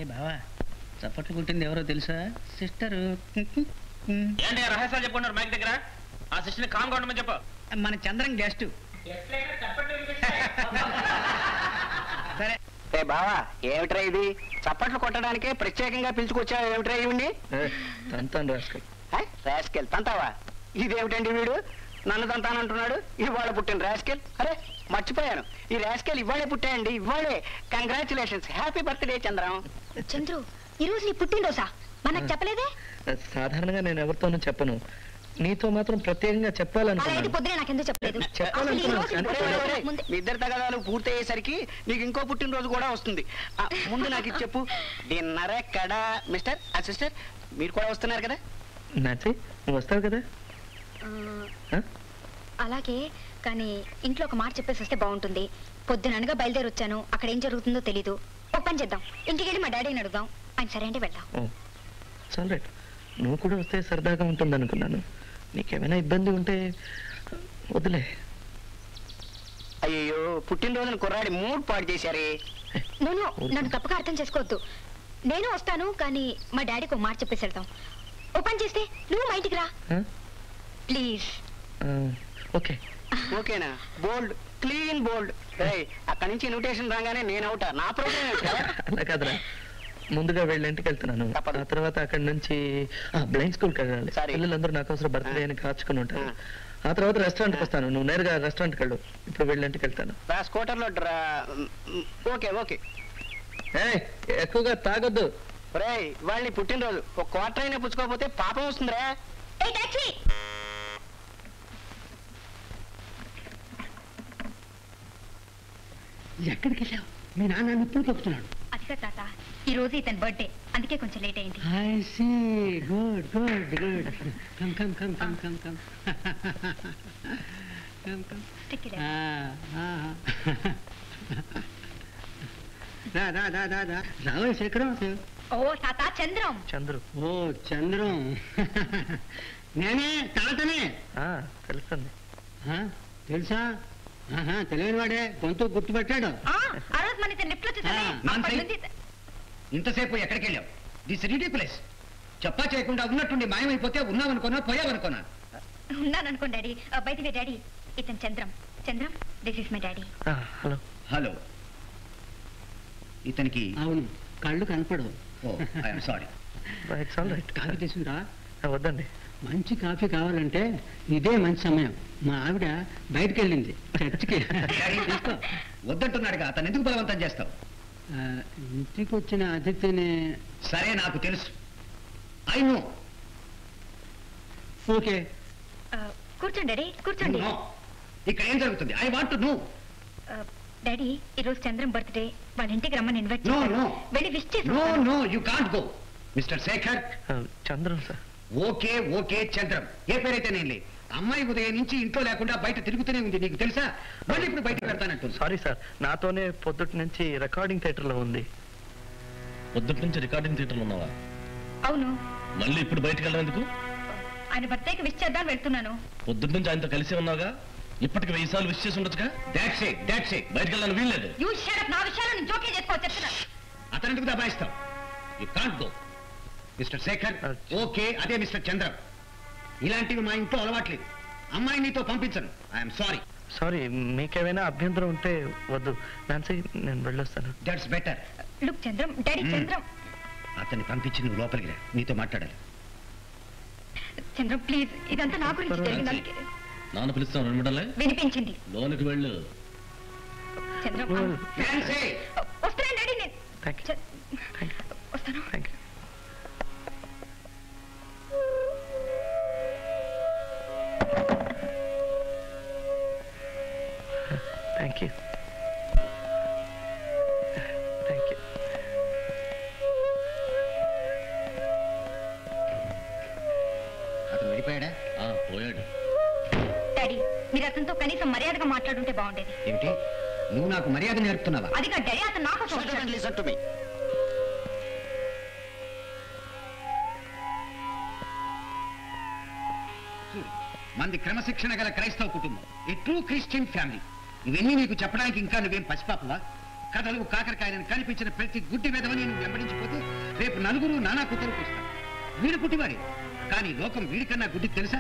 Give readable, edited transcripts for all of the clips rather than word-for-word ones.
బావా చప్పట్లు కుట్టింది ఎవరో తెలుసా? సిస్టరు. ఏంటి రహస్యాలు చెప్పుకున్నారు మైక్ దగ్గర? ఆ సిస్టర్ని కామ్ కొట్టమని చెప్పు. మన చంద్రం గెస్ట్. సరే బావా ఏమిట్రా ఇది? చప్పట్లు కొట్టడానికే ప్రత్యేకంగా పిలుచుకొచ్చా? ఏమిట్రా ఇవ్వండి? తంతాను రాస్కెల్. రాస్కెల్ తంతావా? ఇదేమిటండి వీడు నన్ను తంతానంటున్నాడు? ఇవాళ పుట్టిన రాస్కెల్. అరే మర్చిపోయాను, ఈ రాస్కెల్ ఇవాళే పుట్టాయండి, ఇవాళే. Congratulations, happy birthday Chandram. Chandru, ఈ రోజు నీ పుట్టినరోజా? మనకు చెప్పలేదే? సాధారణంగా నేను ఎవరితోనూ చెప్పను, నీతో మాత్రం ప్రత్యేకంగా చెప్పాలనుకున్నాను. పొద్దునే నాకెందుకు చెప్పలేదు? మీ ఇద్దరు తగాదాలు పూర్తయ్యేసరికి నీకు ఇంకో పుట్టినరోజు కూడా వస్తుంది. ముందు నాకు ఇది చెప్పు, డిన్నర్ ఎక్కడా? మిస్టర్ సిస్టర్ మీరు కూడా వస్తున్నారు కదా? నాచి నువ్వు వస్తావు కదా? అలాగే, కానీ ఇంట్లో ఒక మాట చెప్పేసి వస్తే బాగుంటుంది. పొద్దుననగా బయలుదేరి వచ్చాను, అక్కడ ఏం జరుగుతుందో తెలీదు. ఒక పని చేద్దాం, ఇంటికి వెళ్ళి మా డాడీని అడుగుదాం, ఆయన సరే అంటే వెళ్దాం. చాలు రైట్, నువ్వు కూడా వస్తే సరదాగా ఉంటుంది అనుకున్నాను. నీకేమైనా ఇబ్బంది ఉంటే వదిలే. అయ్యో పుట్టినరోజున కుర్రాడి మూడ్ పాడు చేశారే. నన్ను తప్పగా అర్థం చేసుకోవద్దు, నేను వస్తాను, కానీ మా డాడీకి ఒక మాట చెప్పేసి వెళ్దాం. ఓ పని చేస్తే నువ్వు మా ఇంటికి రా ప్లీజ్. ఓకే ఓకేనా? బోల్డ్, క్లీన్ బోల్డ్. అక్కడి నుంచి ఇన్విటేషన్ రాగానే నేను అవుతా. నా ప్రోగ్రామ్ అలా కాదురా, ముందుగా వెళ్ళి ఇంటికి వెళ్తున్నాను, ఆ తర్వాత అక్కడి నుంచి బ్లైండ్ స్కూల్కి వెళ్ళాలి. పిల్లలందరూ నా కోసం బర్త్డే అని కాచుకుని ఉంటారు. ఆ తర్వాత రెస్టారెంట్కి వస్తాను, నువ్వు నేరుగా రెస్టారెంట్కి వెళ్ళు. ఇప్పుడు వెళ్ళి ఇంటికి వెళ్తాను. స్కూటర్లో ఓకే ఓకే. ఎక్కువగా తాగొద్దు. వాళ్ళని పుట్టినరోజు ఒక క్వార్టర్ అయినా పుచ్చుకోకపోతే పాపం వస్తుందిరా. ఎక్కడికి వెళ్ళావు? మీ నాన్న ఇప్పుడు చెప్తున్నాడు. అదిగా తాత, ఈ రోజు ఇతని బర్త్డే, అందుకే కొంచెం లేట్ అయింది. I see, good good good. Come come come come come come come come. రా రా రా రా రా. రావే శేఖరం. ఓ తాత, చంద్రం. చంద్రు. ఓ చంద్రం, నేనే తాతనే. తెలుస్తుంది. తెలుసా? తెలియని వాడే గొంతు గుర్తుపెట్టాడు. ఇంతసేపు ఎక్కడికి వెళ్ళావు? This ridiculous. చెప్పా చేయకుండా ఉన్నట్టుండి మాయమైపోతే ఉన్నావనుకోనా పోయావనుకోనా? ఉన్నాననుకోండి daddy. By the way daddy, ఇతను Chandram. Chandram, this is my daddy. Hello hello. ఇతనికి అవును, కళ్ళు కనపడవు. Oh I am sorry. It's all right. Coffee తీసుకురా. వద్దండి, మంచి కాఫీ కావాలంటే ఇదే మంచి సమయం. మా ఆవిడ బయటకు వెళ్ళింది చర్చికి. వద్దంటున్నాడుగా, అతను ఎందుకు బలవంతం చేస్తావు? ఇంటికి వచ్చిన అతిథిని. సరే, నాకు తెలుసు. I know. ఓకే, కూర్చోండి డాడీ, కూర్చోండి. ఇక్కడ ఏం జరుగుతుంది? I want to know. Daddy, ఈ రోజు చంద్రం బర్త్డే, వాళ్ళ ఇంటికి రమ్మని ఇన్వైట్ చేశారు. నో నో, వెళ్ళి విష్ చేసి. No no, you can't go. Mister Shekhar. Chandram sir. Okay okay Chandram, ఏ పేరైతే నేను లే. అమ్మాయి ఉదయం నుంచి ఇంట్లో లేకుండా బయట తిరుగుతూనే ఉంది, నీకు తెలుసా? మళ్ళీ ఇప్పుడు బయటకు పెడతానంటుంది. సారీ సార్, నాతోనే పొద్దుటి నుంచి రికార్డింగ్ థియేటర్ లో ఉంది. పొద్దుటి నుంచి రికార్డింగ్ థియేటర్ లో ఉన్నావా? అవును. మళ్ళీ ఇప్పుడు బయటకు వెళ్ళేందుకు? ఆయన బర్త్డేకి విష్ చేద్దాం వెళ్తున్నాను. పొద్దుటి నుంచి ఆయనతో కలిసి ఉన్నావుగా, ఇప్పటికి 1000 సార్లు విష్ చేసి ఉండొచ్చుగా. That's it, that's it. బయటకు వెళ్ళాలని వీల్లేదు. You shut up. నా విషయాలు నేను జోకే చేసుకోవచ్చు చెప్తున్నా. అతనికి దబాయిస్తావు. You can't go. Mister Shekhar. Okay, అదే మిస్టర్ చంద్రం. ఇలాంటివి మా ఇంట్లో అలవాట్లేదు. అమ్మాయి నీతో పంపించను. I'm sorry. సారీ, మీకేమైనా అభ్యంతరం ఉంటే వద్దు. నాన్సీ, నేను వెళ్ళొస్తాను. That's better. Look Chandram, daddy Chandram. అతన్ని పంపించి నువ్వు లోపలికి రా, నీతో మాట్లాడాలి. చంద్రం ప్లీజ్, ఇదంతా నా గురించి జరిగింది. నాన్న పిలుస్తాను వినబడలే? వినిపించింది. లోనికి వెళ్ళు. చంద్రం వస్తాను డాడీ, నేను వస్తాను. Thank you. Thank you. Thank you. అతను వెళ్ళిపోయాడా? పోయాడు. డాడీ, మీరు అతనితో కనీసం మర్యాదగా మాట్లాడుంటే బాగుండేది. ఏమిటి, నువ్వు నాకు మర్యాద నేర్పుతున్నావా? అది కాదు డాడీ, అతను నాకు లిసన్ టు మీ. మంది క్రమశిక్షణ గల క్రైస్తవ కుటుంబం, ఏ ట్రూ క్రిస్టియన్ ఫ్యామిలీ. ఇవన్నీ నీకు చెప్పడానికి ఇంకా నువ్వేం పసిపాపవా? కథలు కాకరకాయలను కనిపించిన ప్రతి గుడ్డి వెదవని నువ్వు వెంబడించిపోతే రేపు నలుగురు నానా కుతలు కూస్తారు. వీడు పుట్టివాడే, కానీ లోకం వీడికన్నా గుడ్డి తెలుసా?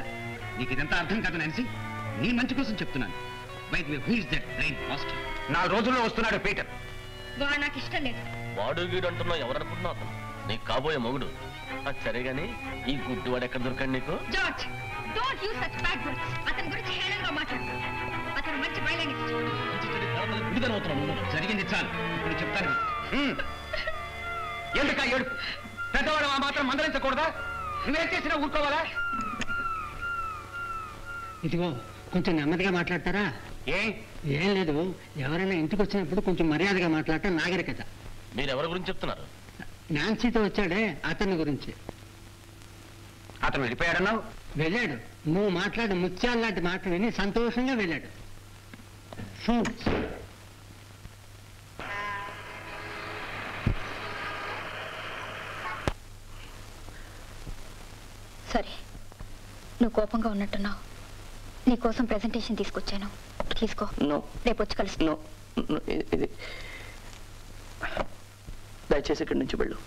నీకు ఇదంతా అర్థం కాదు నాన్సీ, నీ మంచి కోసం చెప్తున్నాను. By the way, who is that brain master? 4 రోజుల్లో వస్తున్నాడు పీటర్. వాడు నాకు ఇష్టం లేదు. వాడు గీడు అంటున్నావు, ఎవరనుకుంటున్నావు? అతను నీకు కాబోయే మొగుడు. సరే గాని ఈ గుడ్డి వాడు ఎక్కడ దొరకండి నీకు? George, don't use such bad words. అతని గురించి హేళనగా మాట్లాడు. అతను మంచి వైలెనిస్ట్. జరిగింది చాలు, ఇప్పుడు చెప్తాను. ఎందుక ఏడుపు? పెద్దవాడు ఆ మాత్రం మందలించకూడదా? నువ్వేం చేసినా ఊరుకోవాలా? ఇదిగో కొంచెం నెమ్మదిగా మాట్లాడతారా? ఏం లేదు, ఎవరైనా ఇంటికి వచ్చినప్పుడు కొంచెం మర్యాదగా మాట్లాడటం నాగరికత. మీరు ఎవరి గురించి చెప్తున్నారు? నాన్సీతో వచ్చాడే, అతని గురించి. అతను వెళ్ళిపోయాడన్నావు? వెళ్ళాడు. నువ్వు మాట్లాడే ముత్యాలు లాంటి మాటలు విని సంతోషంగా వెళ్ళాడు. సరే, నువ్వు కోపంగా ఉన్నట్టున్నావు. నీకోసం ప్రెజెంటేషన్ తీసుకొచ్చాను, తీసుకో. రేపు వచ్చి కలుసు. ఇది దయచేసి ఇక్కడి నుంచి వెళ్ళు.